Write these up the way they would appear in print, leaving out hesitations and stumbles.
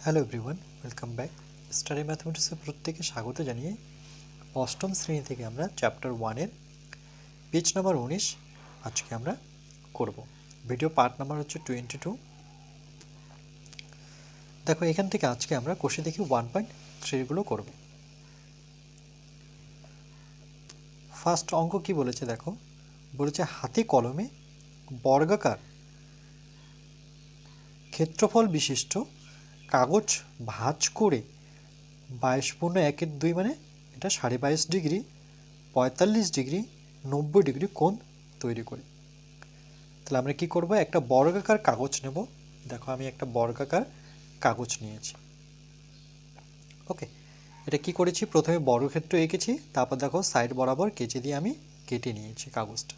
Hello everyone, welcome back. Study ম্যাথমেটিক্সের প্রত্যেকে স্বাগত জানিয়ে অষ্টম শ্রেণী থেকে আমরা চ্যাপ্টার 1-এর পেজ নাম্বার 19 আজকে আমরা করব। ভিডিও পার্ট নাম্বার হচ্ছে 22। দেখো এখান থেকে আজকে আমরা কোষে দেখি 1.3 করব। ফার্স্ট অঙ্ক কি বলেছে দেখো, বলেছে হাতে কলমে বর্গাকার ক্ষেত্রফল বিশিষ্ট কাগজ ভাঁজ করে 22.1/2 মানে এটা 22.5 ডিগ্রি, 45 ডিগ্রি, 90 ডিগ্রি কোণ তৈরি করে। তাহলে আমরা কি করব, একটা বর্গাকার কাগজ নেব। দেখো আমি একটা বর্গাকার কাগজ নিয়েছি। ওকে, এটা কি করেছি, প্রথমে বর্গক্ষেত্র এঁকেছি, তারপর দেখো সাইড বরাবর কেচি দিয়ে আমি কেটে নিয়েছি কাগজটা।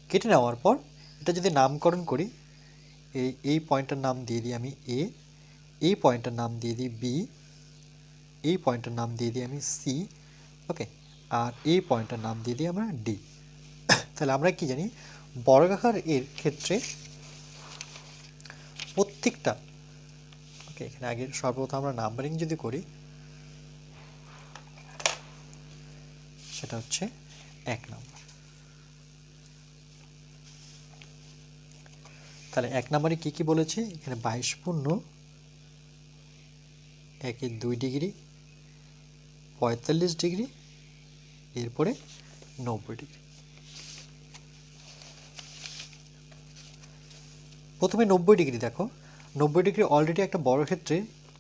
কেটে নেওয়ার পর এটা যদি নামকরণ করি, এই পয়েন্টটার নাম দিয়ে দিই আমি এ, এই পয়েন্টটার নাম দিয়ে দিই বি, এই পয়েন্টটার নাম দিয়ে দিই আমি সি, ওকে, আর এই পয়েন্টটার নাম দিয়ে দিই আমরা ডি। তাহলে আমরা কি জানি, বর্গাকার এর ক্ষেত্রে প্রত্যেকটা, ওকে, এখানে আগে সর্বপ্রথম আমরা নাম্বারিং যদি করি সেটা হচ্ছে 1 নম্বর। তাহলে 1 নম্বরে কি কি বলেছে, এখানে 22.1/2 ডিগ্রি, 45 ডিগ্রি, এরপরে 90 ডিগ্রি। প্রথমে 90 ডিগ্রি দেখো, 90 ডিগ্রি অলরেডি একটা বর্গক্ষেত্রে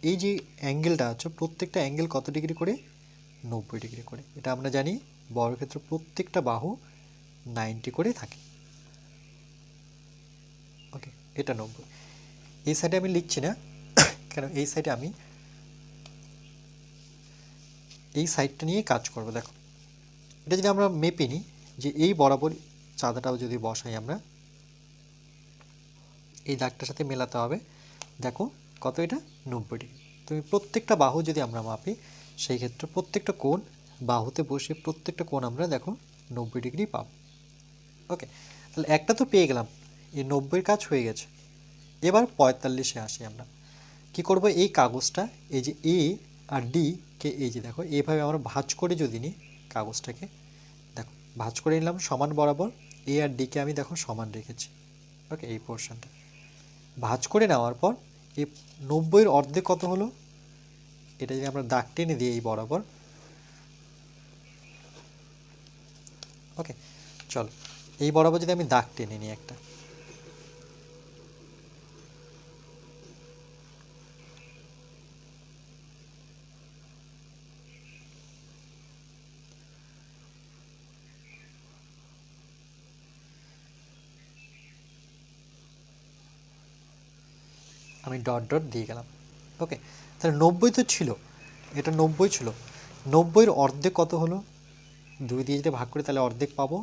এই যে অ্যাঙ্গেলটা আছে, প্রত্যেকটা অ্যাঙ্গেল কত ডিগ্রি করে, 90 ডিগ্রি করে। এটা আমরা জানি বর্গক্ষেত্র প্রত্যেকটা বাহু 90 করে থাকে। ওকে, এটা 90। এই সাইডে আমি লিখছি না, কেন এই সাইডে আমি এই সাইডটা নিয়ে কাজ করব। দেখো এটা যদি আমরা মেপে নিই, যে এই বরাবর চাঁদাটাও যদি বসাই আমরা, এই দাগটার সাথে মেলাতে হবে। দেখো কত, এটা 90 ডিগ্রি। তুমি প্রত্যেকটা বাহু যদি আমরা মাপি, সেই ক্ষেত্রে প্রত্যেকটা কোণ বাহুতে বসে প্রত্যেকটা কোণ আমরা দেখো 90 ডিগ্রি পাবো। ওকে, তাহলে একটা তো পেয়ে গেলাম, এই 90-এর কাজ হয়ে গেছে। এবার 45-এ আসি আমরা। কি করব, এই কাগজটা, এই যে এ আর ডি কে এই যে দেখো এইভাবে আমরা ভাঁজ করে যদি নিই কাগজটাকে, দেখো ভাঁজ করে নিলাম সমান বরাবর, এ আর ডি কে আমি দেখো সমান রেখেছি। ওকে, এই পোর্শনটা ভাঁজ করে নেওয়ার পর এই 90-এর অর্ধেক কত হলো, এটা যদি আমরা দাগ টেনে দিই এই বরাবর। ওকে, চলো এই বরাবর যদি আমি দাগ টেনে নিই একটা, আমি ডট ডট দিয়ে গেলাম। ওকে, তাহলে 90 তো ছিল, এটা 90 ছিল, 90-এর অর্ধেক কত হলো, 2 দিয়ে যদি ভাগ করি তাহলে অর্ধেক পাবো।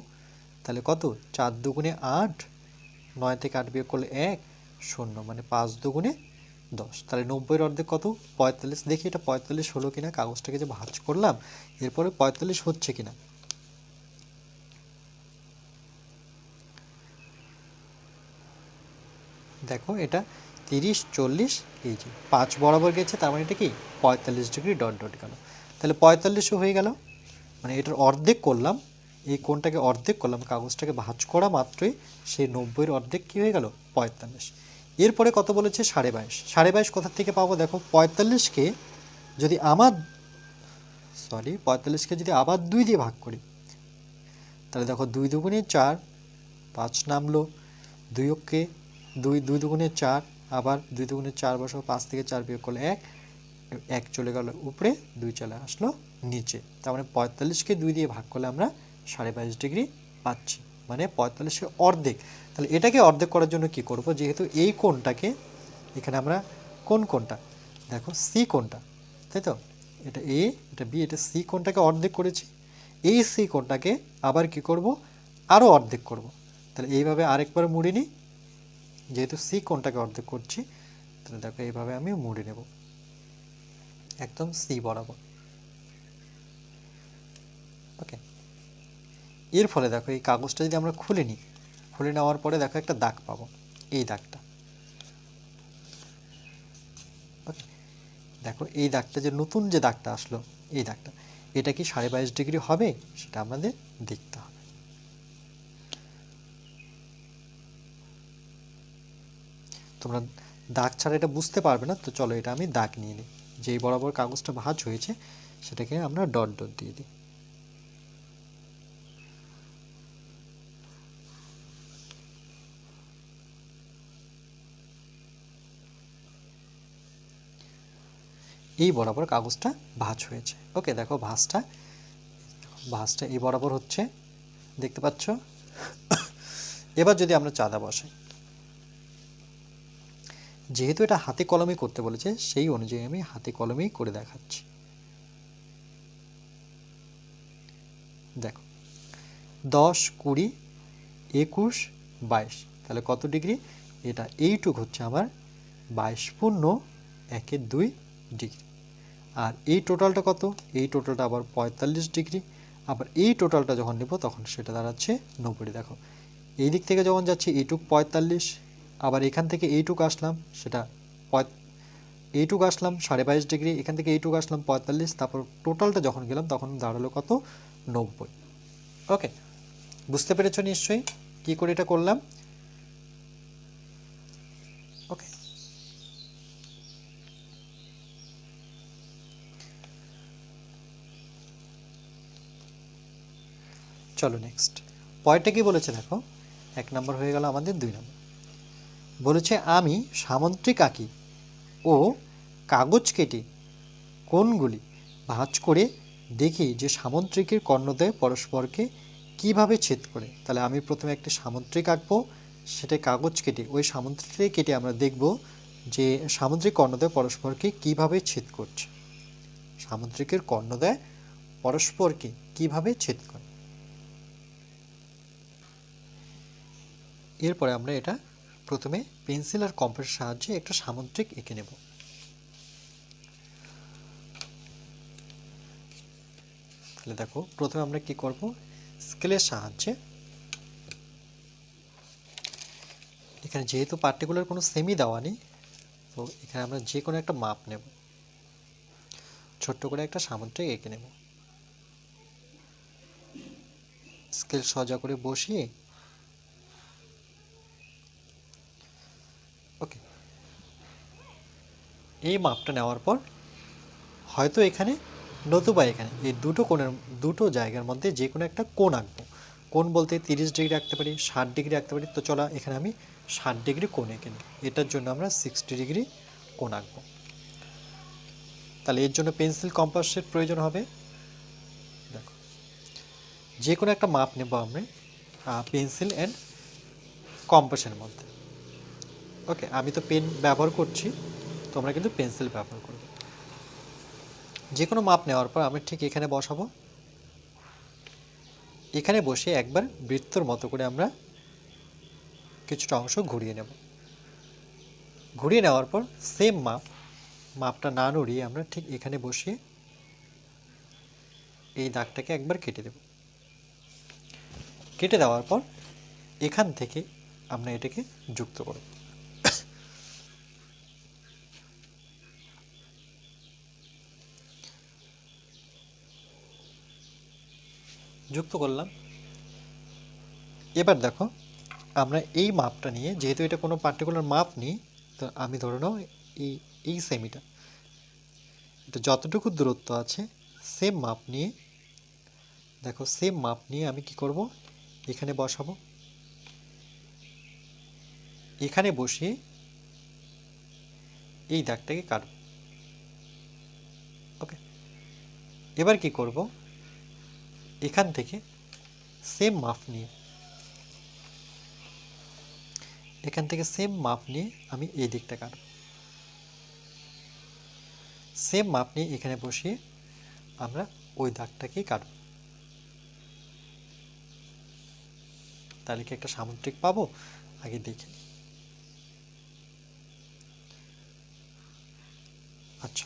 তাহলে কত, 4 দুগুণে 8, 9 থেকে 8 বিয়োগ করলে 1, 0, মানে 5 দুগুণে 10। তাহলে 90-এর অর্ধেক কত, 45। দেখি এটা 45 হলো কিনা, কাগজটাকে যে ভাঁজ করলাম এরপরে 45 হচ্ছে কিনা। দেখো এটা 30, 40, এই যে 5 বরাবর গেছে, তার মানে এটা কি 45 ডিগ্রি ডট ডট গেল। তাহলে 45ও হয়ে গেল, মানে এটার অর্ধেক করলাম, এই কোণটাকে অর্ধেক করলাম, কাগজটাকে ভাঁজ করা মাত্রই সেই 90-এর অর্ধেক কী হয়ে গেল, 45। এরপরে কত বলেছে, 22.5। 22.5 কোথা থেকে পাবো, দেখো 45কে যদি আমার 45কে যদি আবার 2 দিয়ে ভাগ করি, তাহলে দেখো 2 দুগুণে 4, 5 নামলো, 2 অক্ষে 2, 2 দুগুণে 4, আবার 2 দুগুণে 4 বসাবো, 5 থেকে 4 বিয়োগ করলে 1, 1 চলে গেল উপরে, 2 চলে আসলো নিচে। তার মানে 45কে 2 দিয়ে ভাগ করলে আমরা 22.5 ডিগ্রি পাচ্ছি, মানে 45-এর অর্ধেক। তাহলে এটাকে অর্ধেক করার জন্য কি করব, যেহেতু এই কোণটাকে এখানে আমরা কোন কোণটা দেখো সি কোণটা, তাই তো, এটা এ, এটা বি, এটা সি কোণটাকে অর্ধেক করেছি, এই সি কোণটাকে আবার কি করব, আরও অর্ধেক করব। তাহলে এইভাবে আরেকবার মুড়ে নিই, যেহেতু সি কোণটাকে অর্ধেক করছি, তাহলে দেখো এইভাবে আমি মুড়ে নেব একদম সি বরাবর। ওকে, এর ফলে দেখো এই কাগজটা যদি আমরা খুলে নিই, খুলে নেওয়ার পরে দেখো একটা দাগ পাবো, এই দাগটা। ওকে, দেখো এই দাগটা যে নতুন যে দাগটা আসলো, এই দাগটা, এটা কি 22.5 ডিগ্রি হবে সেটা আমাদের দেখতে হবে। তোমরা দাগ ছাড়া এটা বুঝতে পারবে না, তো চলো এটা আমি দাগ নিয়ে নিই। যেই বরাবর কাগজটা ভাঁজ হয়েছে সেটাকে আমরা ডট ডট দিয়ে দিই। এই বরাবর কাগজটা ভাঁজ হয়েছে। ওকে, দেখো ভাঁজটা এই বরাবর হচ্ছে, দেখতে পাচ্ছ। এবার যদি আমরা চাঁদা বসাই, যেহেতু এটা হাতে কলমে করতে বলেছে সেই অনুযায়ী আমি হাতে কলমেই করে দেখাচ্ছি। দেখো 10, 20, 21, 22, তাহলে কত ডিগ্রি? এটা এইটুক হচ্ছে আমার 22.1 ডিগ্রি। আর এই টোটালটা কত? এই টোটালটা আবার 45 ডিগ্রি। আবার এই টোটালটা যখন নেব তখন সেটা দাঁড়াচ্ছে 90। দেখো এই দিক থেকে যখন যাচ্ছে এইটুক 45, আবার এখান থেকে এইটুক আসলাম সেটা এইটুক আসলাম 22.5 ডিগ্রি, এখান থেকে এইটুক আসলাম 45, তারপর টোটালটা যখন গেলাম তখন দাঁড়ালো কত? 90। ওকে, বুঝতে পেরেছ নিশ্চয়ই কি করে এটা করলাম? ওকে, চলো নেক্সট পয়েন্টটা কি বলেছে দেখো। 1 নম্বর হয়ে গেল আমাদের। 2 নম্বর বলেছে আমি সামুদ্রিক আঁকি ও কাগজ কেটে কোণগুলি ভাঁজ করে দেখি যে সামুদ্রিকের কর্ণদ্বয় পরস্পরকে কিভাবে ছেদ করে। তাহলে আমি প্রথমে একটি সামুদ্রিক আঁকবো, সেটা কাগজ কেটে ওই সামুদ্রিক কেটে আমরা দেখব যে সামুদ্রিক কর্ণদ্বয় পরস্পরকে কিভাবে ছেদ করছে। সামুদ্রিকের কর্ণদ্বয় পরস্পরকে কিভাবে ছেদ করে। এরপরে আমরা এটা প্রথমে পেন্সিল আর কম্পাসের সাহায্যে একটা সামুদ্রিক এঁকে নেব। তাহলে দেখো প্রথমে আমরা কি করব, স্কেলের সাহায্যে, এখানে যেহেতু পার্টিকুলার কোনো সেমি দেওয়া নেই তো এখানে আমরা যে কোনো একটা মাপ নেব, ছোট্ট করে একটা সামুদ্রিক এঁকে নেব। স্কেল সোজা করে বসিয়ে, ওকে, এই মাপটা নেওয়ার পর হয়তো এখানে নতুবা এখানে এই দুটো জায়গার মধ্যে যে কোনো একটা কোণ আঁকবো। কোণ বলতে 30 ডিগ্রি আঁকতে পারি, 60 ডিগ্রি আঁকতে পারি। তো চলো এখানে আমি 60 ডিগ্রি কোণ এঁকে নিই। এটার জন্য আমরা 60 ডিগ্রি কোণ আঁকবো। তাহলে এর জন্য পেন্সিল কম্পাসের প্রয়োজন হবে। দেখো যে কোনো একটা মাপ নেব আমরা পেন্সিল অ্যান্ড কম্পাসের মধ্যে। ওকে, আমি তো পেন ব্যবহার করছি, তোমরা কিন্তু পেন্সিল ব্যবহার করবে। যে কোনো মাপ নেওয়ার পর আমি ঠিক এখানে বসাবো। এখানে বসে একবার বৃত্তর মতো করে আমরা কিছুটা অংশ ঘুরিয়ে নেব। ঘুরিয়ে নেওয়ার পর সেম মাপটা না নড়িয়ে আমরা ঠিক এখানে বসিয়ে এই দাগটাকে একবার কেটে দেব। কেটে দেওয়ার পর এখান থেকে আমরা এটাকে যুক্ত করব। যুক্ত করলাম। এবার দেখো আমরা এই মাপটা নিয়ে, যেহেতু এটা কোনো পার্টিকুলার মাপ নেই, তো আমি ধরে নাও এই সেমিটা, এটা যতটুকু দূরত্ব আছে সেম মাপ নিয়ে, দেখো সেম মাপ নিয়ে আমি কি করব, এখানে বসাবো। এখানে বসিয়ে এই দাগটাকে কাটব। ওকে, এবার কি করব, এখান থেকে সেম মাপ নিয়ে, এখান থেকে সেম মাপ নিয়ে আমি এই দিকটা কাটব। সেম মাপ নিয়ে এখানে বসিয়ে আমরা ওই দাগটাকেই কাটব। তাহলে কি একটা সামুদ্রিক পাবো? আগে দেখে। আচ্ছা,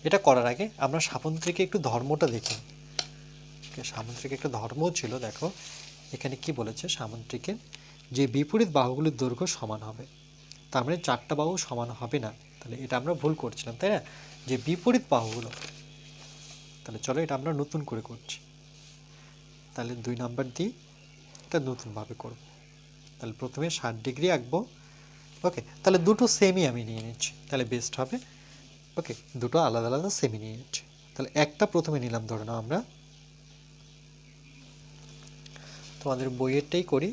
এটা করার আগে আমরা সামুদ্রিকে একটু ধর্মটা দেখি। সামুদ্রিক একটা ধর্মও ছিল। দেখো এখানে কি বলেছে, সামুদ্রিকের যে বিপরীত বাহুগুলির দৈর্ঘ্য সমান হবে। তার মানে 4টা বাহু সমান হবে না, তাহলে এটা আমরা ভুল করছিলাম, তাই না? যে বিপরীত বাহুগুলো, তাহলে চলো এটা আমরা নতুন করে করছি। তাহলে 2 নাম্বার দিয়ে এটা নতুনভাবে করব। তাহলে প্রথমে 60 ডিগ্রি আঁকবো। ওকে, তাহলে দুটো সেমই আমি নিয়ে নিচ্ছি, তাহলে বেস্ট হবে। ওকে, দুটো আলাদা আলাদা সেমি নিয়ে নিচ্ছি। তাহলে একটা প্রথমে নিলাম, ধরে নাও আমরা তোমাদের বইয়েরটাই করি।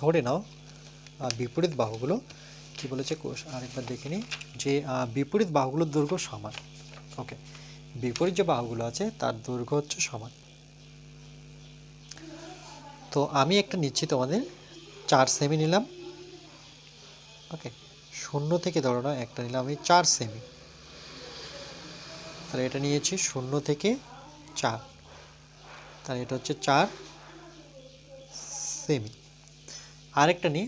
ধরে নাও বিপরীত বাহুগুলো কি বলেছে কোষ আরেকবার দেখে নিই, যে বিপরীত বাহুগুলোর দৈর্ঘ্য সমান। ওকে, বিপরীত যে বাহুগুলো আছে তার দৈর্ঘ্য হচ্ছে সমান। তো আমি একটা নিচ্ছি, তোমাদের 4 সেমি নিলাম। ওকে, 0 থেকে ধরো না একটা নিলাম আমি 4 সেমি, তাহলে এটা নিয়েছি 0 থেকে 4, তাহলে এটা হচ্ছে 4 সেমি। আরেকটা নিই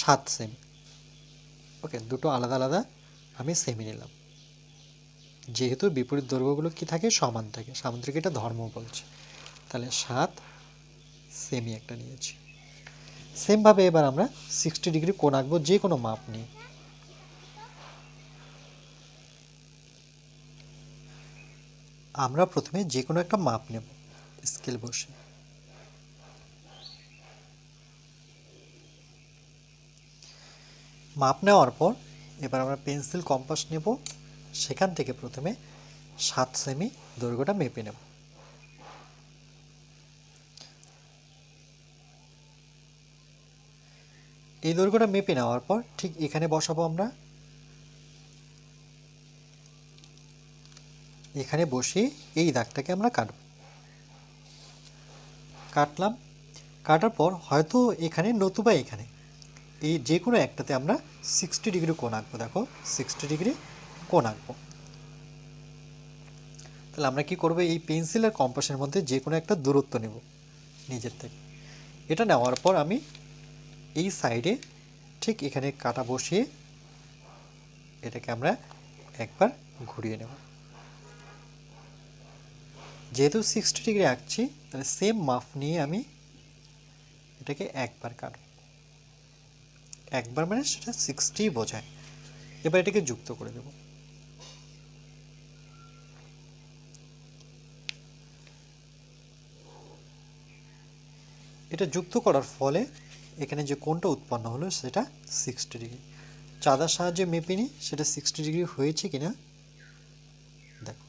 7 সেমি। ওকে, দুটো আলাদা আলাদা আমি সেমি নিলাম, যেহেতু বিপরীত দৈর্ঘ্যগুলো কি থাকে, সমান থাকে, সামুদ্রিক এটা ধর্ম বলছে। তাহলে 7 সেমি একটা নিয়েছি। সেমভাবে এবার আমরা 60 ডিগ্রি কোণ আঁকবো, যে কোনো মাপ নিয়ে। আমরা প্রথমে যে কোনো একটা মাপ নেব, স্কেল বসে। মাপ নেওয়ার পর এবার আমরা পেন্সিল কম্পাস নেব, সেখান থেকে প্রথমে 7 সেমি দৈর্ঘ্যটা মেপে নেব। এই দৈর্ঘ্যটা মেপে নেওয়ার পর ঠিক এখানে বসাবো আমরা। এখানে বসে এই দাগটাকে আমরা কাটব। কাটলাম, কাটার পর হয়তো এখানে নতুবা এখানে এই যে কোনো একটাতে আমরা 60 ডিগ্রি কোণ আঁকবো। দেখো 60 ডিগ্রি কোণ আঁকবো। তাহলে আমরা কি করব, এই পেন্সিল আর কম্পাসের মধ্যে যে কোনো একটা দূরত্ব নেব নিজের থেকে। এটা নেওয়ার পর আমি এই সাইডে ঠিক এখানে কাটা বসিয়ে এটাকে আমরা একবার ঘুরিয়ে নেব। যেহেতু 60 ডিগ্রি আঁকছি, তাহলে সেম মাপ নিয়ে আমি এটাকে একবার কাটব। একবার মানে সেটা 60 বোঝায়। এবার এটাকে যুক্ত করে দেব। এটা যুক্ত করার ফলে এখানে যে কোণটা উৎপন্ন হলো সেটা 60 ডিগ্রি। চাঁদার সাহায্যে মেপে নিই সেটা 60 ডিগ্রি হয়েছে কিনা। দেখো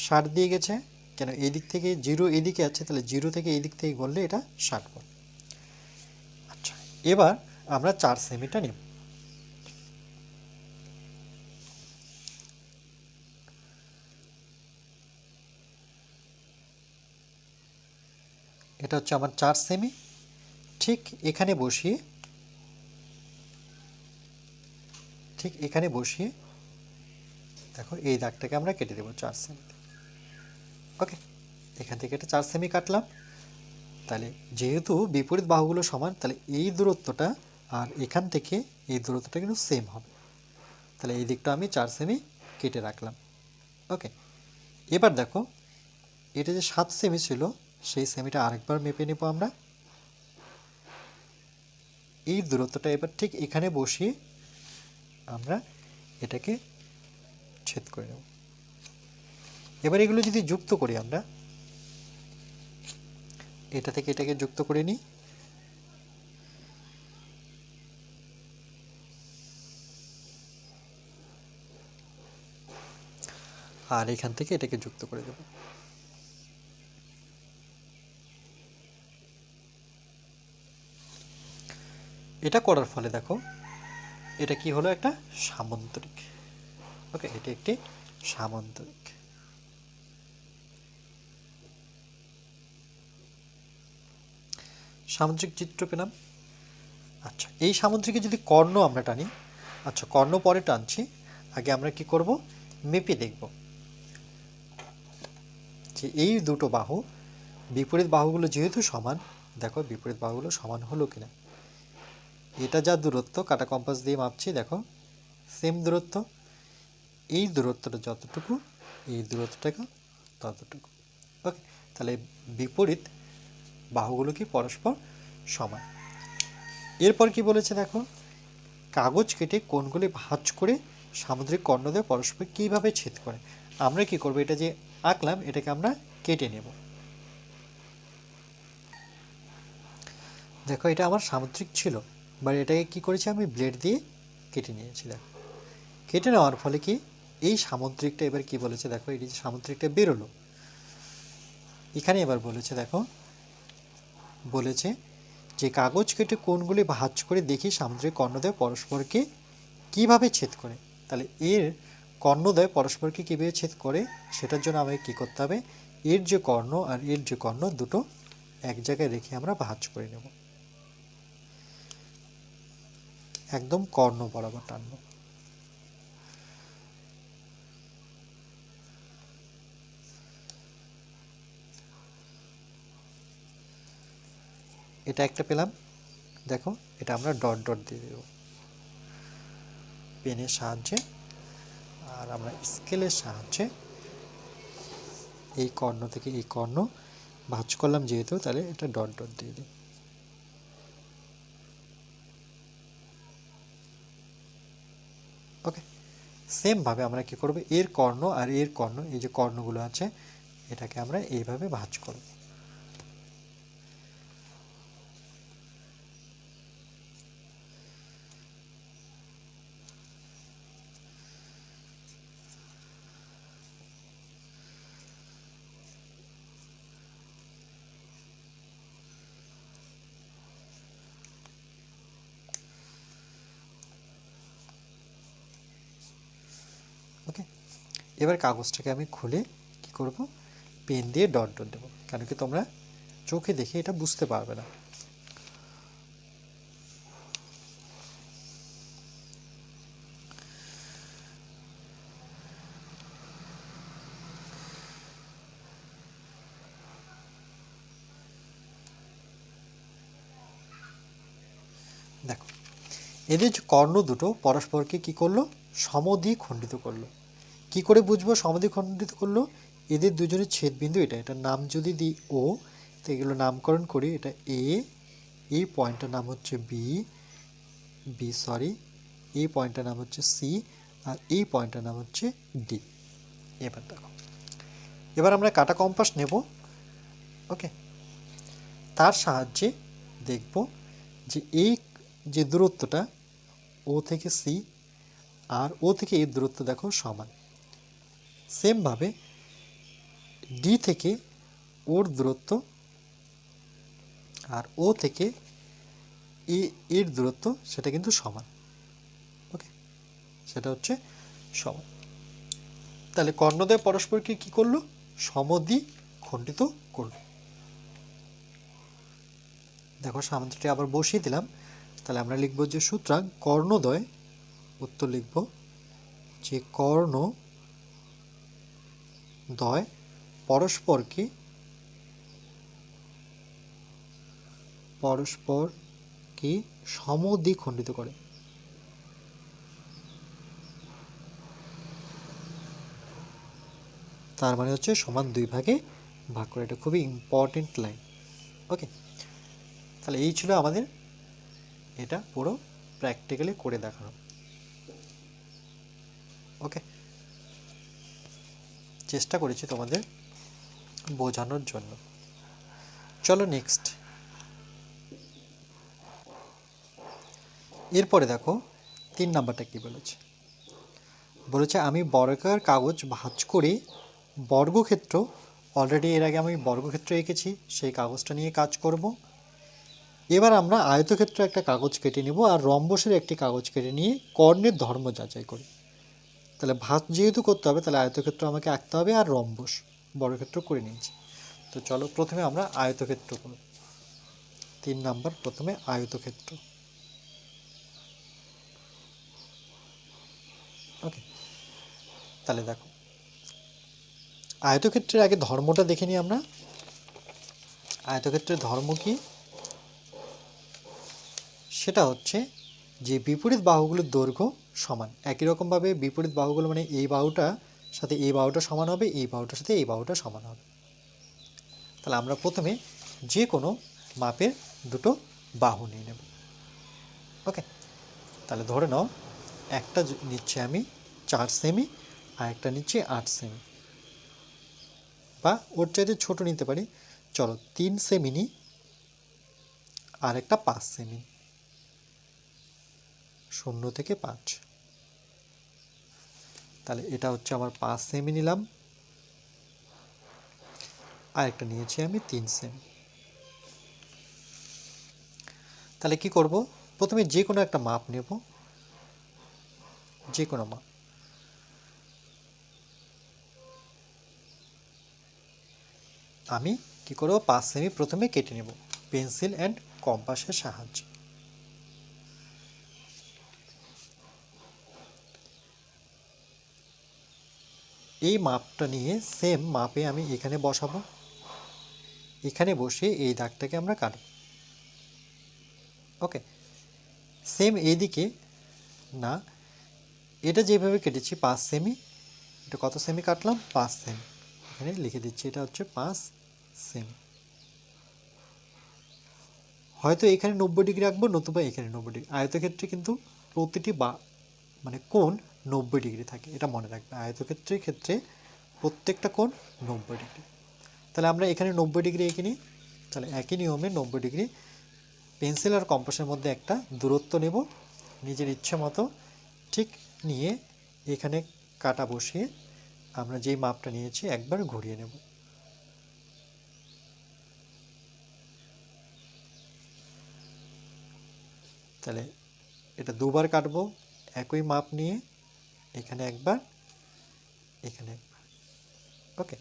60 দিয়ে গেছে, কেন এই দিক থেকে 0 এদিকে আছে, তাহলে 0 থেকে এই দিক থেকে করলে এটা 60 হবে। আচ্ছা, এবার আমরা 4 সেমিটা নেব। এটা হচ্ছে আমার 4 সেমি। ঠিক এখানে বসিয়ে দেখো এই দাগটাকে আমরা কেটে দেবো 4 সেমি। ওকে, এখান থেকে এটা 4 সেমি কাটলাম। তাহলে যেহেতু বিপরীত বাহুগুলো সমান, তাহলে এই দূরত্বটা আর এখান থেকে এই দূরত্বটা কিন্তু সেম হবে। তাহলে এই দিকটা আমি 4 সেমি কেটে রাখলাম। ওকে, এবার দেখো এটা যে 7 সেমি ছিল, সেই সেমিটা আরেকবার মেপে নেব আমরা। এই দূরত্বটা এবার ঠিক এখানে বসিয়ে আমরা এটাকে ছেদ করে নেব। এবার এগুলো যদি যুক্ত করি আমরা, এটা থেকে এটাকে যুক্ত করে নিই। আর এখান থেকে এটাকে যুক্ত করে দেব। এটা করার ফলে দেখো এটা কি হলো, একটা সামান্তরিক। ওকে, এটি একটি সামান্তরিক। সামুদ্রিক চিত্র পেলাম। আচ্ছা, এই সামুদ্রিকে যদি কর্ণ আমরা টানি, আচ্ছা কর্ণ পরে টানছি, আগে আমরা কি করব, মেপে দেখব যে এই দুটো বাহু, বিপরীত বাহুগুলো যেহেতু সমান, দেখো বিপরীত বাহুগুলো সমান হলো কিনা। এটা যা দূরত্ব কাটা কম্পাস দিয়ে মাপছি, দেখো সেম দূরত্ব। এই দূরত্বটা যতটুকু, এই দূরত্বটাকে ততটুকু। ওকে, তাহলে বিপরীত বাহুগুলো কি পরস্পর সমান। এরপর কি বলেছে দেখো, কাগজ কেটে কোণগুলি ভাঁজ করে সামুদ্রিক কর্ণদ্বয় পরস্পর কীভাবে ছেদ করে। আমরা কি করব, এটা যে আঁকলাম এটাকে আমরা কেটে নেব। দেখো এটা আমার সামুদ্রিক ছিল, বাট এটাকে কি করেছি আমি ব্লেড দিয়ে কেটে নিয়েছি। দেখো কেটে নেওয়ার ফলে কি এই সামুদ্রিকটা এবার কি বলেছে দেখো, এই যে সামুদ্রিকটা বেরোলো। এখানে এবার বলেছে দেখো, বলেছে যে কাগজ কেটে কোণগুলি ভাঁজ করে দেখি সামুদ্রিক কর্ণদ্বয় পরস্পরকে কিভাবে ছেদ করে। তাহলে এর কর্ণদ্বয় পরস্পরকে কীভাবে ছেদ করে সেটার জন্য আমাকে কী করতে হবে, এর যে কর্ণ আর এর যে কর্ণ দুটো এক জায়গায় রেখে আমরা ভাঁজ করে নেব, একদম কর্ণ বরাবর টানব। এটা একটা পেলাম। দেখো এটা আমরা ডট ডট দিয়ে দেব পেনের সাহায্যে, আর আমরা স্কেলের সাহায্যে এই কর্ণ থেকে এই কর্ণ ভাঁজ করলাম যেহেতু, তাহলে এটা ডট ডট দিয়ে দিই। ওকে, সেমভাবে আমরা কি করব, এর কর্ণ আর এর কর্ণ, এই যে কর্ণগুলো আছে এটাকে আমরা এইভাবে ভাঁজ করব। ওকে, এবার কাগজটাকে আমি খুলে কি করব, পেন দিয়ে ডট ডট দেবো, কেন কি তোমরা চোখে দেখে এটা বুঝতে পারবে না। দেখো এদের যে কর্ণ দুটো পরস্পরকে কি করলো, সমদ্বিখণ্ডিত করলো। কি করে বুঝবো সমদ্বিখণ্ডিত করলো, এদের দুজনের ছেদবিন্দু এটা, এটার নাম যদি দিই ও, তো এগুলো নামকরণ করি, এটা এ, এই পয়েন্টটার নাম হচ্ছে বি, এই পয়েন্টটার নাম হচ্ছে সি, আর এই পয়েন্টটার নাম হচ্ছে ডি। এবার দেখো, এবার আমরা কাটা কম্পাস নেব। ওকে, তার সাহায্যে দেখব যে এই যে দূরত্বটা ও থেকে সি আর ও থেকে এর দূরত্ব দেখো সমান। সেমভাবে ডি থেকে ওর দূরত্ব আর ও থেকে এর দূরত্ব সেটা কিন্তু সমান। ওকে, সেটা হচ্ছে সমান। তাহলে কর্ণদ্বয় পরস্পরকে কি করলো, সমদ্বিখণ্ডিত করলো। দেখো সামুদ্রিকটি আবার বসিয়ে দিলাম। তাহলে আমরা লিখব যে সুতরাং কর্ণদ্বয়, উত্তর লিখব যে কর্ণদ্বয় পরস্পরকে সমদ্বিখণ্ডিত করে। তার মানে হচ্ছে সমান দুই ভাগে ভাগ করে। এটা খুবই ইম্পর্টেন্ট লাইন। ওকে, তাহলে এই ছিল আমাদের এটা পুরো প্র্যাকটিক্যালি করে দেখানো। ওকে, চেষ্টা করেছি তোমাদের বোঝানোর জন্য। চলো নেক্সট। এরপরে দেখো 3 নাম্বারটা কি বলেছে, বলেছে আমি বর্গাকার কাগজ ভাঁজ করে বর্গক্ষেত্র, অলরেডি এর আগে আমি বর্গক্ষেত্র এঁকেছি, সেই কাগজটা নিয়ে কাজ করব। এবার আমরা আয়তক্ষেত্র একটা কাগজ কেটে নেব আর রম্বসের একটি কাগজ কেটে নিয়ে কর্ণের ধর্ম যাচাই করি। তাহলে ভাঁজ যেহেতু করতে হবে তাহলে আয়তক্ষেত্র আমাকে আঁকতে হবে, আর রম্বস বর্গক্ষেত্র করে নিয়েছি। তো চলো প্রথমে আমরা আয়তক্ষেত্র করব। 3 নাম্বার প্রথমে আয়তক্ষেত্র। ওকে, তাহলে দেখো আয়তক্ষেত্রের আগে ধর্মটা দেখে নিই আমরা। আয়তক্ষেত্রের ধর্ম কি, সেটা হচ্ছে যে বিপরীত বাহুগুলোর দৈর্ঘ্য সমান। একই রকমভাবে বিপরীত বাহুগুলো মানে এই বাহুটা সাথে এই বাহুটা সমান হবে, এই বাহুটার সাথে এই বাহুটা সমান হবে। তাহলে আমরা প্রথমে যে কোনো মাপের দুটো বাহু নিয়ে নেব। ওকে, তাহলে ধরে নাও একটা নিচ্ছে আমি 4 সেমি আর একটা নিচ্ছি 8 সেমি, বা ওর চাইতে ছোট নিতে পারি। চলো 3 সেমি নিই আর একটা 5 সেমি, 0 থেকে 5। তাহলে এটা হচ্ছে আমার 5 সেমি নিলাম, আর একটা নিয়েছি আমি 3 সেমি। তাহলে কি করব, প্রথমে যে কোনো একটা মাপ নেব, যে কোনো মাপ। আমি কি করব, 5 সেমি প্রথমে কেটে নেব পেন্সিল অ্যান্ড কম্পাসের সাহায্যে। এই মাপটা নিয়ে সেম মাপে আমি এখানে বসাবো, এখানে বসে এই দাগটাকে আমরা কাটব। ওকে, সেম এইদিকে না, এটা যেভাবে কেটেছি 5 সেমি, এটা কত সেমি কাটলাম, 5 সেমি, এখানে লিখে দিচ্ছি এটা হচ্ছে 5 সেমি। হয়তো এখানে 90 ডিগ্রি রাখবো, নতুবা এখানে 90 ডিগ্রি। আয়তক্ষেত্রে কিন্তু প্রতিটি মানে কোণ 90 ডিগ্রি থাকে, এটা মনে রাখবে। আয়তক্ষেত্রের ক্ষেত্রে প্রত্যেকটা কোণ 90 ডিগ্রি। তাহলে আমরা এখানে 90 ডিগ্রি এঁকে নিই। তাহলে একই নিয়মে 90 ডিগ্রি পেন্সিল আর কম্পাসের মধ্যে একটা দূরত্ব নেব নিজের ইচ্ছে মতো, ঠিক নিয়ে এখানে কাটা বসিয়ে আমরা যেই মাপটা নিয়েছি একবার ঘুরিয়ে নেব। তাহলে এটা দুবার কাটবো একই মাপ নিয়ে, এখানে একবার, এখানে একবার। ওকে,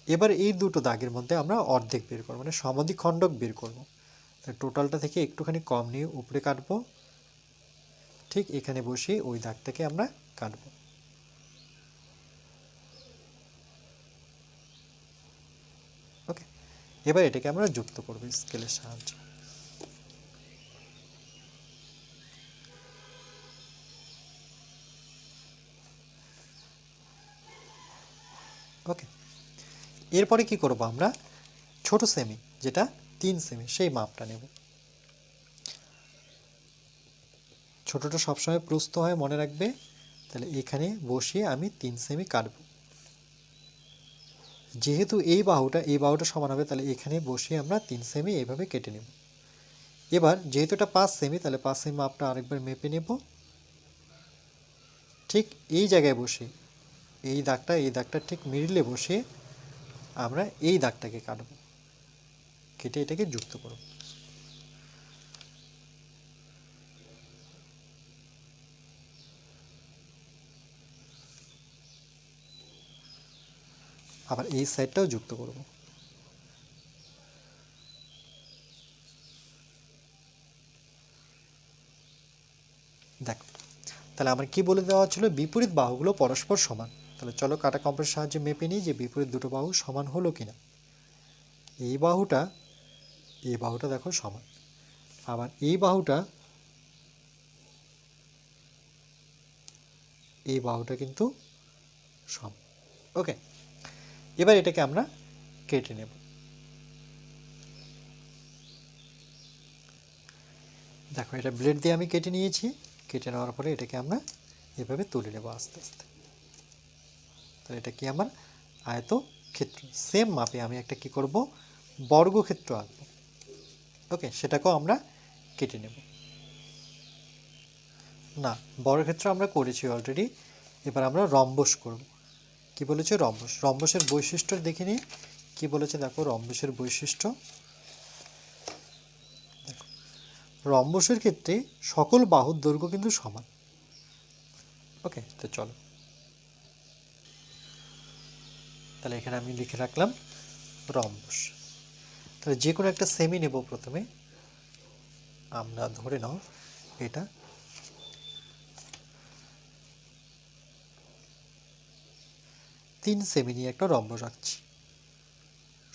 এবার এই দুটো দাগের মধ্যে আমরা অর্ধেক বের করবো, মানে সমদ্বিখণ্ডক বের করব। তাহলে টোটালটা থেকে একটুখানি কম নিয়ে উপরে কাটবো, ঠিক এখানে বসিয়ে ওই দাগটাকে আমরা কাটবো। ওকে, এবার এটাকে আমরা যুক্ত করব স্কেলের সাহায্যে। ওকে, এরপরে কি করব, আমরা ছোট সেমি যেটা 3 সেমি সেই মাপটা নেব। ছোটটা সবসময় প্রস্থ হয় মনে রাখবে। তাহলে এখানে বসিয়ে আমি 3 সেমি কাটব। যেহেতু এই বাহুটা সমান হবে, তাহলে এখানে বসিয়ে আমরা 3 সেমি এইভাবে কেটে নেব। এবার যেহেতু এটা 5 সেমি, তাহলে 5 সেমি মাপটা আরেকবার মেপে নেব, ঠিক এই জায়গায় বসে এই দাগটা ঠিক মিডলে বসে আমরা এই দাগটাকে কাটব, কেটে এটাকে যুক্ত করব। আবার এই সাইডটাও যুক্ত করব। দেখো, তাহলে আমার কি বলে দেওয়া ছিল, বিপরীত বাহুগুলো পরস্পর সমান। তাহলে চলো কাটা কম্পাসের সাহায্যে মেপে নিই যে বিপরীত দুটো বাহু সমান হলো কিনা। এই বাহুটা দেখো সমান, আবার এই বাহুটা কিন্তু সমান। ওকে, এবার এটাকে আমরা কেটে নেব। দেখো, এটা ব্লেড দিয়ে আমি কেটে নিয়েছি। কেটে নেওয়ার পরে এটাকে আমরা এভাবে তুলে নেব আস্তে আস্তে। তাহলে এটা কি আমার আয়তক্ষেত্র। সেম মাপে আমি একটা কি করব, বর্গক্ষেত্র আঁকবো। ওকে, সেটাকেও আমরা কেটে নেব। না, বর্গক্ষেত্র আমরা করেছি অলরেডি। এবার আমরা রম্বস করব। কি বলেছে, রম্বস। রম্বসের বৈশিষ্ট্য দেখে নিই কি বলেছে। দেখো, রম্বসের বৈশিষ্ট্য, দেখো রম্বসের ক্ষেত্রে সকল বাহুর দৈর্ঘ্য কিন্তু সমান। ওকে, তো চলো তাহলে এখানে আমি লিখে রাখলাম রম্বস। তাহলে যে কোনো একটা সেমি নেব প্রথমে। আমরা ধরে নাও এটা 3 সেমি নিয়ে একটা রম্বস আঁকছি,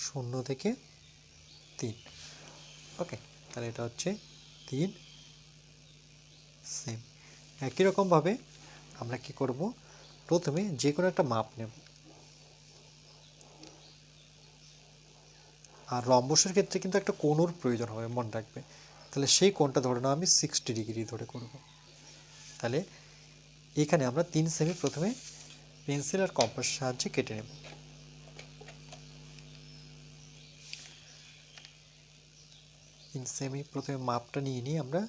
0 থেকে 3। ওকে, তাহলে এটা হচ্ছে 3 সেমি। একই রকমভাবে আমরা কি করব, প্রথমে যে কোনো একটা মাপ নেব। আর রম্বসের ক্ষেত্রে কিন্তু একটা কোণের প্রয়োজন হবে, মনে রাখবে। তাহলে সেই কোণটা ধরে নাও আমি 60 ডিগ্রি ধরে করব। তাহলে এখানে আমরা 3 সেমি প্রথমে পেন্সিল আর কম্পাসের সাহায্যে কেটে নেব। সেমি প্রথমে মাপটা নিয়ে নিই আমরা,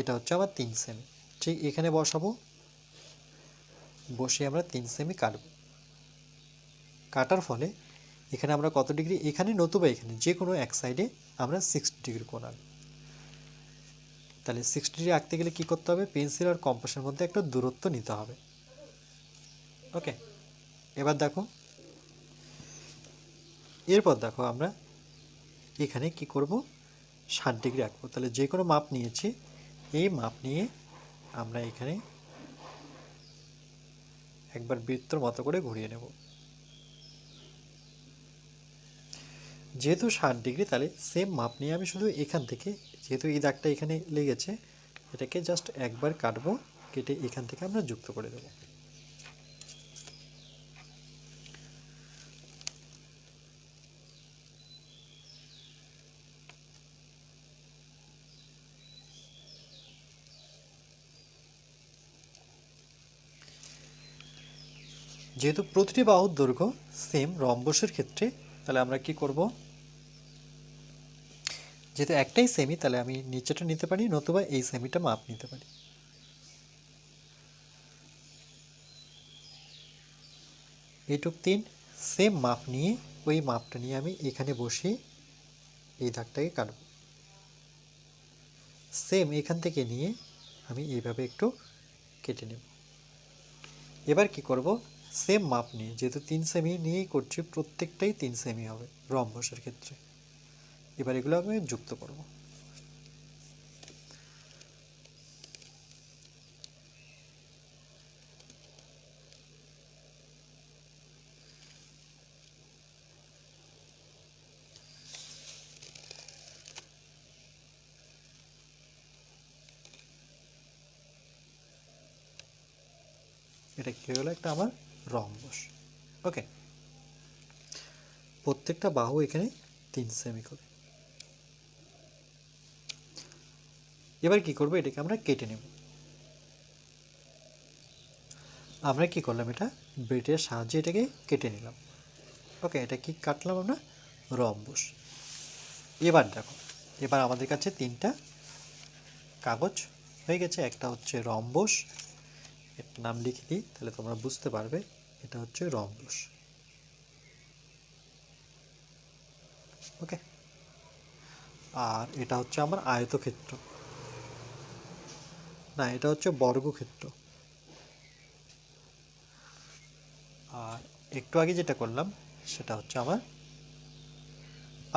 এটা হচ্ছে আমার 3 সেমি, ঠিক এখানে বসাবো, বসে আমরা 3 সেমি কাটব। কাটার ফলে এখানে আমরা কত ডিগ্রি, এখানে নতুবা এখানে যে কোনো এক সাইডে আমরা 60 ডিগ্রি কোণ আনব। তাহলে 60 ডিগ্রি আঁকতে গেলে কী করতে হবে, পেন্সিল আর কম্পাসের মধ্যে একটা দূরত্ব নিতে হবে। ওকে, এবার দেখো, এরপর দেখো আমরা এখানে কি করব, 60 ডিগ্রি আঁকবো। তাহলে যে কোনো মাপ নিয়েছি, এই মাপ নিয়ে আমরা এখানে একবার বৃত্তর মতো করে ঘুরিয়ে নেব। যেহেতু 60 ডিগ্রি, তাহলে সেম মাপ নিয়ে আমি শুধু এখান থেকে, যেহেতু এই দাগটা এখানে লেগেছে, এটাকে জাস্ট একবার কাটবো, কেটে এখান থেকে আমরা যুক্ত করে দেব। যেহেতু প্রতিটি বাহুর দৈর্ঘ্য সেম রম্বসের ক্ষেত্রে, তাহলে আমরা কি করব, যেহেতু একটাই সেমি, তাহলে আমি নিচেটা নিতে পারি, নতুবা এই সেমিটা মাপ নিতে পারি। এইটুক 3 সেম মাপ নিয়ে, ওই মাপটা নিয়ে আমি এখানে বসিয়ে এই দাগটাকে কাটব। সেম এখান থেকে নিয়ে আমি এইভাবে একটু কেটে নেব। এবার কি করব, সেম মাপ নিয়ে, যেহেতু 3 সেমি নিয়েই করছি, প্রত্যেকটাই 3 সেমি হবে রম্বসের ক্ষেত্রে। এবার এগুলো আমি যুক্ত করব। এটা কি হলো, একটা আমার রম্বস। ওকে, প্রত্যেকটা বাহু এখানে 3 সেমি করে। এবার কি করব, এটাকে আমরা কেটে নেব। আমরা কি করলাম, এটা ব্লেডের সাহায্যে এটাকে কেটে নিলাম। ওকে, এটা কি কাটলাম আমরা, রম্বস। এবার দেখো, এবার আমাদের কাছে 3টা কাগজ হয়ে গেছে। একটা হচ্ছে রম্বস, এর নাম লিখে দিই, তাহলে তোমরা বুঝতে পারবে। এটা হচ্ছে রম্বস। ওকে, আর এটা হচ্ছে আমার আয়তক্ষেত্র, না এটা হচ্ছে বর্গক্ষেত্র। আর একটু আগে যেটা করলাম সেটা হচ্ছে আমার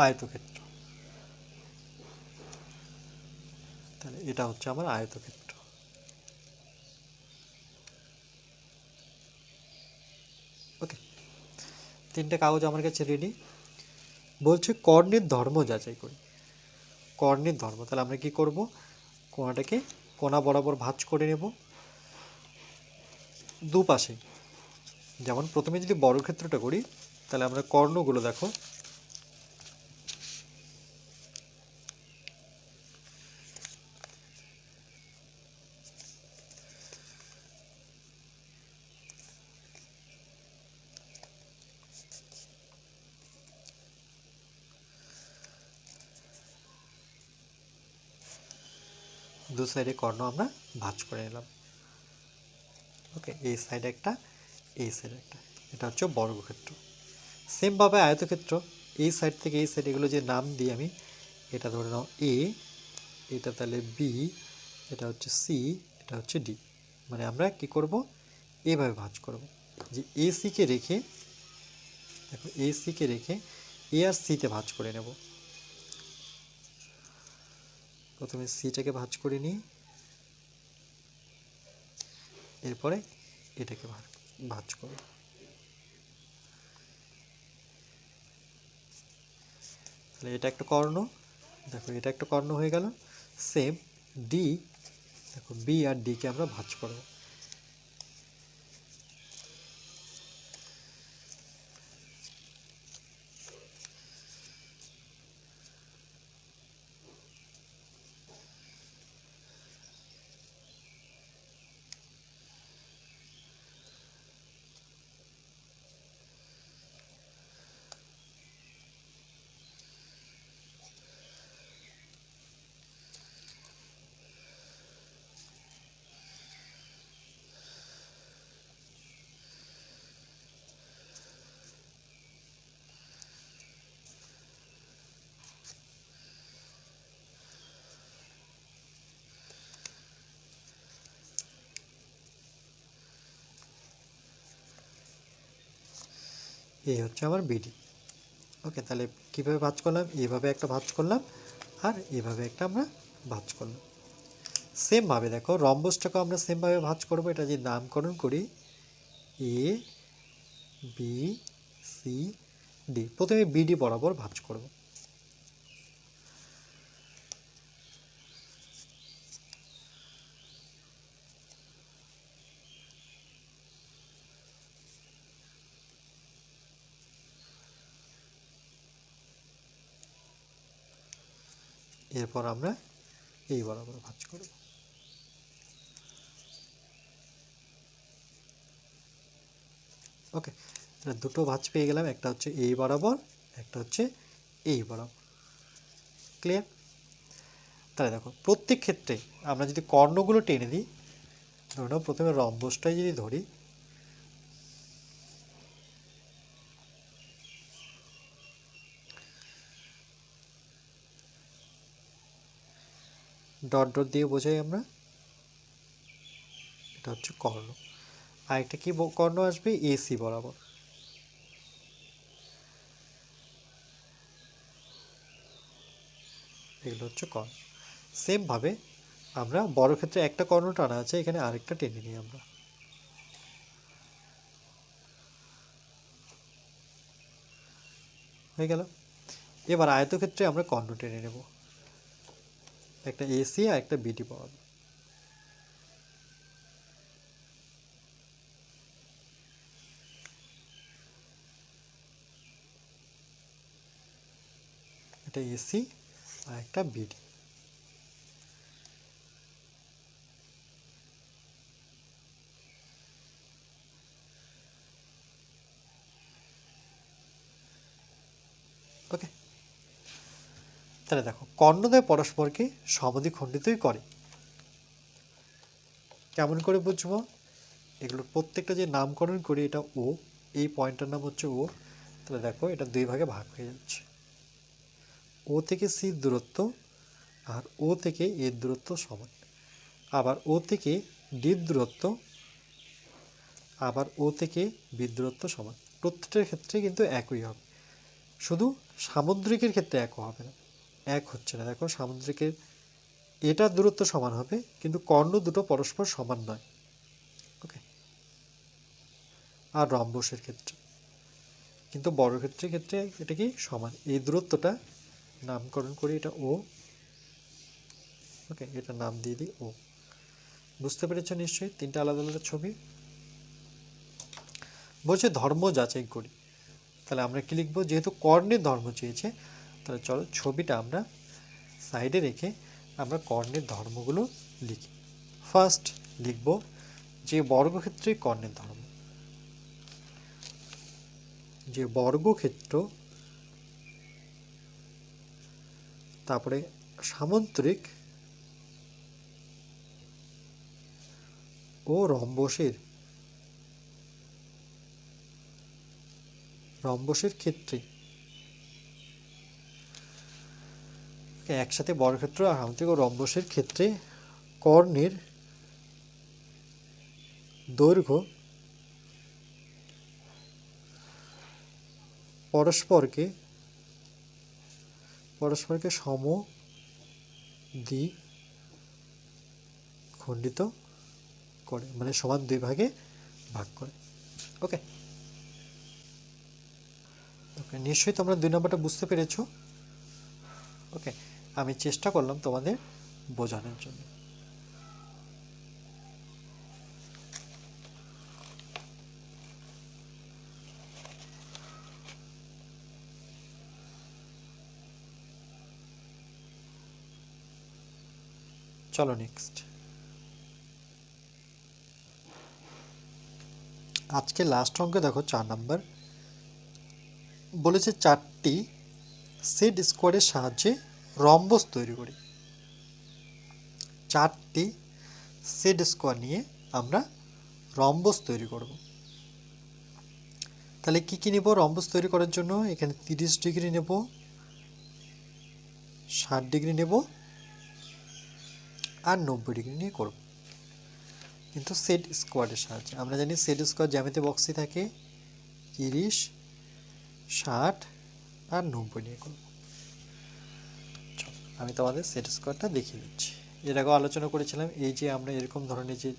আয়তক্ষেত্র। তাহলে এটা হচ্ছে আমার আয়তক্ষেত্র। ওকে, 3টে কাগজ আমার কাছে রেডি। বলছে কর্ণের ধর্ম যাচাই করি। কর্ণের ধর্ম, তাহলে আমরা কি করব, কোণাটাকে কোণা বরাবর ভাঁজ করে নেব দুপাশে। যেমন প্রথমে যদি বর্গক্ষেত্রটা করি, তাহলে আমরা কর্ণগুলো দেখো, দু সাইডে কর্ণ আমরা ভাঁজ করে নিলাম। ওকে, এই সাইডে একটা, এই সাইডে একটা, এটা হচ্ছে বর্গক্ষেত্র। সেমভাবে আয়তক্ষেত্র, এই সাইড থেকে এই সাইড, এগুলো যে নাম দিই আমি, এটা ধরে নাও এ, এটা তাহলে বি, এটা হচ্ছে সি, এটা হচ্ছে ডি। মানে আমরা কি করব, এইভাবে ভাঁজ করব, যে এ সিকে রেখে, দেখো এ সিকে রেখে এ আর সিতে ভাঁজ করে নেব। প্রথমে সিটাকে ভাঁজ করে নিই, এরপরে এটাকে ভাঁজ করব। তাহলে এটা একটা কর্ণ, দেখো এটা একটা কর্ণ হয়ে গেল। সেম ডি, দেখো বি আর ডিকে আমরা ভাঁজ করব। এই হচ্ছে আমার বিডি। ওকে, তাহলে কীভাবে ভাঁজ করলাম? এইভাবে একটা ভাঁজ করলাম আর এইভাবে একটা আমরা ভাঁজ করলাম। সেমভাবে দেখো রম্বসটাকে আমরা সেমভাবে ভাঁজ করবো। এটা যদি নামকরণ করি এ বি সি ডি, প্রথমে বিডি বরাবর ভাঁজ করব। এরপর আমরা এই বরাবর ভাঁজ করব। ওকে, দুটো ভাঁজ পেয়ে গেলাম, একটা হচ্ছে এই বরাবর, একটা হচ্ছে এই বরাবর। ক্লিয়ার? তাহলে দেখো প্রত্যেক ক্ষেত্রে আমরা যদি কর্ণগুলো টেনে দিই, ধরে নাও প্রথমে রম্বসটাই যদি ধরি, ডট ডট দিয়ে বোঝাই আমরা, এটা হচ্ছে কর্ণ। আরেকটা কি কর্ণ আসবে? এসি বরাবর। এগুলো হচ্ছে কর্ণ। সেমভাবে আমরা বড় ক্ষেত্রে একটা কর্ণ টানা আছে, এখানে আরেকটা টেনে নিই আমরা। হয়ে গেল। এবার আয়তক্ষেত্রে আমরা কর্ণ টেনে নেব, একটা এসি আর একটা বিডি বরাবর। একটা এসি আর একটা বিডি। ওকে, তাহলে দেখো কর্ণদ্বয় পরস্পরকে সমদ্বিখণ্ডিতই করে। কেমন করে বুঝবো? এগুলোর প্রত্যেকটা যে নামকরণ করি, এটা ও, এই পয়েন্টটার নাম হচ্ছে ও। তাহলে দেখো এটা দুই ভাগে ভাগ হয়ে যাচ্ছে। ও থেকে সির দূরত্ব আর ও থেকে এর দূরত্ব সমান। আবার ও থেকে ডির দূরত্ব, আবার ও থেকে বির দূরত্ব সমান। প্রত্যেকটার ক্ষেত্রে কিন্তু একই হবে, শুধু সামুদ্রিকের ক্ষেত্রে এক হবে না, এক হচ্ছে না। দেখো সামুদ্রিকের এটার দূরত্ব সমান হবে, কিন্তু কর্ণ দুটো পরস্পর সমান নয়। ওকে, আর রম্বসের ক্ষেত্রে কিন্তু বর্গক্ষেত্রের ক্ষেত্রে এটা কি সমান। এই দূরত্বটা নামকরণ করি, এটা ও। ওকে, এটা নাম দিয়ে দিই ও। বুঝতে পেরেছো নিশ্চয়ই? তিনটা আলাদা আলাদা ছবি। বলছে ধর্ম যাচাই করি, তাহলে আমরা কি লিখবো? যেহেতু কর্ণের ধর্ম চেয়েছে, তাহলে চলো ছবিটা আমরা সাইডে রেখে আমরা কর্ণের ধর্মগুলো লিখি। ফার্স্ট লিখব যে বর্গক্ষেত্রে কর্ণের ধর্ম, যে বর্গক্ষেত্র, তারপরে সামুদ্রিক ও রম্বসের ক্ষেত্রে একসাথে বর্গক্ষেত্র আর সামুদ্রিক ও রম্বসের ক্ষেত্রে কর্ণের দৈর্ঘ্য পরস্পরকে সমদ্বিখণ্ডিত করে, মানে সমান দুই ভাগে ভাগ করে। ওকে, ওকে, নিশ্চয়ই তোমরা 2 নম্বরটা বুঝতে পেরেছো। ওকে, আমি চেষ্টা করলাম তোমাদের বোঝানোর জন্য। চলো নেক্সট। আজকে লাস্ট অঙ্কে দেখো 4 নাম্বার বলেছে 4টি সেট স্কোয়ারের সাহায্যে রম্বস তৈরি করি। 4টি সেট স্কোয়ার নিয়ে আমরা রম্বস তৈরি করব। তাহলে কি কি নেব রম্বস তৈরি করার জন্য? এখানে 30 ডিগ্রি নেব, 60 ডিগ্রি নেব আর 90 ডিগ্রি নিয়ে করব, কিন্তু সেট স্কোয়ারের সাহায্যে। আমরা জানি সেট স্কোয়ার জ্যামিতি বক্সই থাকে 30, 60 আর 90 নিয়ে করব। আমি তোমাদের সেট স্কোয়ারটা দেখিয়ে দিচ্ছি। এর আগে আলোচনা করেছিলাম এই যে আমরা এরকম ধরনের যে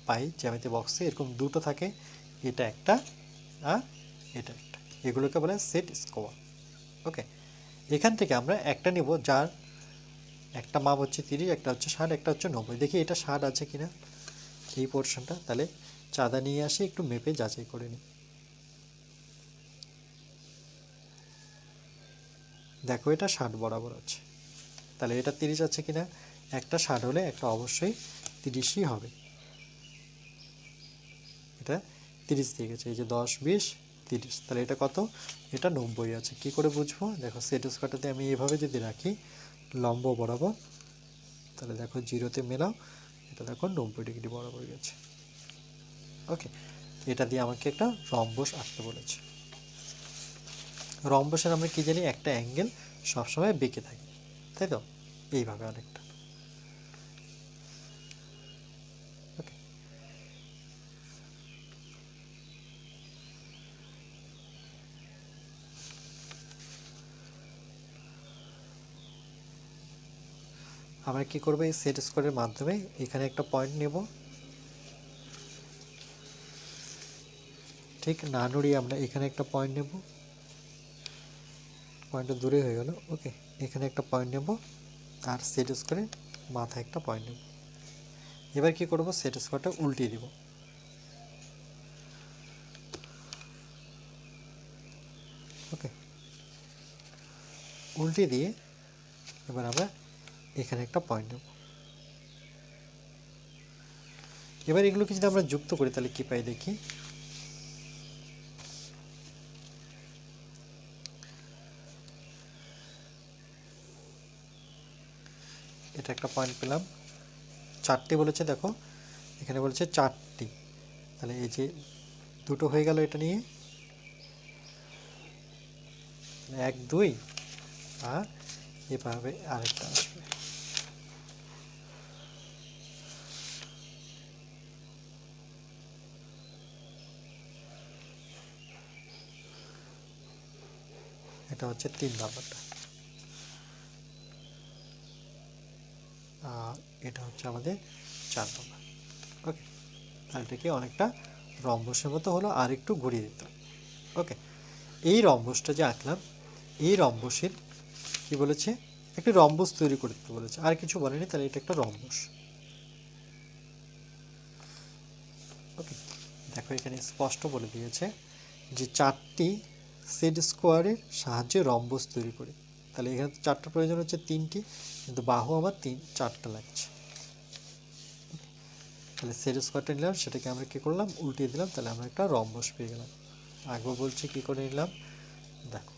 পাই জ্যামিতি বক্সে এরকম দুটো থাকে, এটা একটা আর এটা একটা, এগুলোকে বলে সেট স্কোয়ার। ওকে, এখান থেকে আমরা একটা নিব যার একটা মাপ হচ্ছে 30, একটা হচ্ছে 60, একটা হচ্ছে 90। দেখি এটা 60 আছে কিনা এই পোর্শনটা, তাহলে চাঁদা নিয়ে আসি একটু মেপে যাচাই করে নিই। দেখো এটা 60 বরাবর আছে, তাহলে এটা 30 আছে কিনা, একটা 60 হলে একটা অবশ্যই 30ই হবে। এটা 30 দিয়ে গেছে, এই যে 10 20 30, তাহলে এটা কত, এটা 90 আছে। কি করে বুঝবো, দেখো সেট স্কোয়ারটাতে আমি এভাবে যদি রাখি লম্ব বরাবর, তাহলে দেখো 0-তে মেলাও, এটা দেখো 90 ডিগ্রি বরাবর গেছে। ওকে, এটা দিয়ে আমাকে একটা রম্বস আঁকতে বলেছে। রম্বসের আমরা কি জানি, একটা অ্যাঙ্গেল সবসময় বেঁকে থাকে, তাই তো, এইভাবে অনেকটা। ওকে, আমরা কি করবো, এই সেট স্কোয়ারের মাধ্যমে এখানে একটা পয়েন্ট নেব, ঠিক না নড়িয়ে আমরা এখানে একটা পয়েন্ট নেব, পয়েন্টটা দূরে হয়ে গেল। ওকে, এখানে একটা পয়েন্ট নেব আর সেট স্কোয়ারের মাথায় একটা পয়েন্ট নেব। এবার কি করব, সেট স্কোয়ারটা উল্টিয়ে দিব। ওকে, উল্টিয়ে দিয়ে এবার আমরা এখানে একটা পয়েন্ট নেব। এবার এগুলোকে যদি আমরা যুক্ত করি তাহলে কি পাই দেখি, এটা একটা পয়েন্ট পেলাম, 4টি বলেছে, দেখো এখানে বলেছে 4টি, তাহলে এই যে দুটো হয়ে গেল, এটা নিয়ে 1 2 আর এভাবে আরেকটা আসবে। এটা হচ্ছে 3 নাম্বারটা, আর এটা হচ্ছে আমাদের 4 নাম্বার। ওকে, তাহলে এটাকে অনেকটা রম্বসের মতো হলো, আর একটু ঘুরিয়ে দিতাম। ওকে, এই রম্বসটা যে আঁকলাম, এই রম্বসের কি বলেছে, একটি রম্বস তৈরি করতে বলেছে, আর কিছু বলেনি, তাহলে এটা একটা রম্বস। ওকে, দেখো এখানে স্পষ্ট বলে দিয়েছে যে 4টি সেট স্কোয়ারের সাহায্যে রম্বস তৈরি করি। তাহলে এখানে তো 4টা প্রয়োজন হচ্ছে, 3টি, কিন্তু বাহু আমার 4টা লাগছে। তাহলে সেট স্কোয়ারটা নিলাম, সেটাকে আমরা কী করলাম, উল্টিয়ে দিলাম, তাহলে আমরা একটা রম্বস পেয়ে গেলাম। আগেও বলছি কী করে নিলাম, দেখো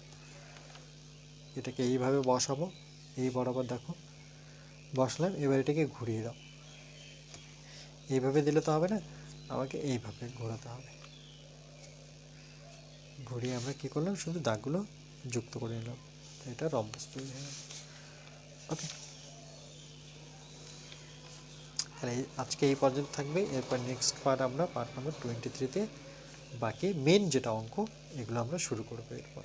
এটাকে এইভাবে বসাবো, এই বরাবর দেখো বসলাম, এবার এটাকে ঘুরিয়ে দাও। এইভাবে দিলে তো হবে না, আমাকে এইভাবে ঘোরাতে হবে। ঘুরিয়ে আমরা কী করলাম, শুধু দাগগুলো যুক্ত করে নিলাম, এটা রম্বস তৈরি হয়ে গেল। ওকে, তাহলে আজকে এই পর্যন্ত থাকবে। এরপর নেক্সট পার্ট আমরা পার্ট নাম্বার 23-তে বাকি মেন যেটা অঙ্ক এগুলো আমরা শুরু করবো এরপর।